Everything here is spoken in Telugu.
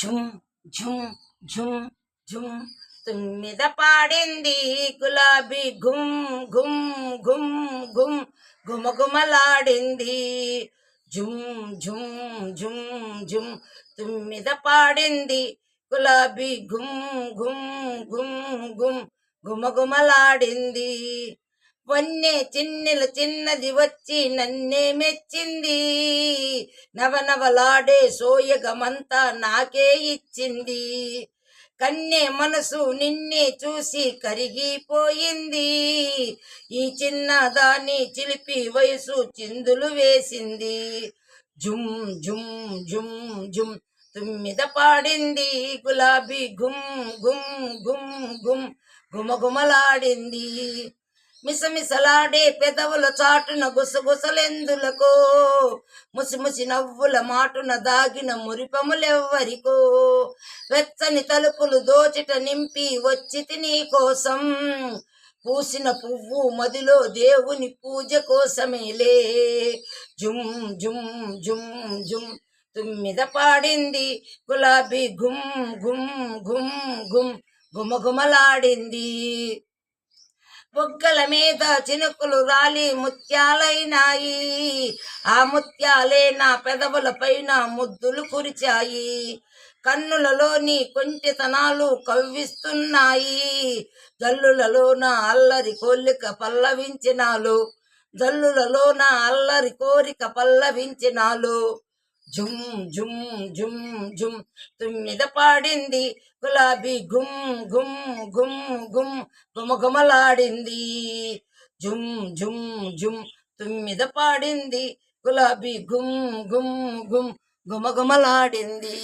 ఝుమ్ ఝుమ్ ఝుమ్ ఝుమ్ తుమ్మిద పాడింది గులాబీ ఘుమ్ ఘుమ్ ఘుమ్ ఘుమ్ గుమగుమలాడింది. ఝుమ్ ఝుమ్ ఝుమ్ ఝుమ్ తుమ్మిద పాడింది గులాబీ ఘుమ్ ఘుమ్ ఘుమ్ ఘుమ్ గుమగుమలాడింది. వన్నె చిన్నెలు చిన్నది వచ్చి నన్నే మెచ్చింది, నవనవలాడే సోయగమంతా నాకే ఇచ్చింది. కన్నె మనసు నిన్నే చూసి కరిగిపోయింది, ఈ చిన్నదాని చిలిపి వయసు చిందులు వేసింది. జుమ్ జుమ్ జుమ్ జుమ్ తుమ్మిద పాడింది గులాబీ గుమ్ గుమ్ గుమ్ గుమ్ గుమగుమలాడింది. మిసమిసలాడే పెదవుల చాటున గుసగుసలెందులకో, ముసిముసి నవ్వుల మాటున దాగిన మురిపములెవ్వరికో. వెచ్చని తలుపులు దోచిట నింపి వచ్చితి నీ కోసం, పూసిన పువ్వు మదిలో దేవుని పూజ కోసమేలే. జుమ్ జుమ్ జుమ్ జుమ్ తుమ్మిద పాడింది గులాబీ గుమ్ గుమ్ గుమ్ గుమ్ గుమగుమలాడింది. బొగ్గల మీద చినుకులు రాలి ముత్యాలైనాయి, ఆ ముత్యాలే నా పెదవుల పైన ముద్దులు కురిచాయి. కన్నులలోని కొంటితనాలు కవ్విస్తున్నాయి, జల్లులలోన అల్లరి కోరిక పల్లవించినాలు, జల్లులలోన అల్లరి కోరిక పల్లవించినాలు. జుమ్ జుమ్ జుమ్ జుమ్ తుమ్మిద పాడింది గులాబీ గుమ్ గుమ్ గుమ్ గుమ్ గుమగుమలాడింది. జుమ్ జుమ్ జుమ్ తుమ్మిద పాడింది గులాబీ గుమ్ గుమ్ గుమ్ గుమగుమలాడింది.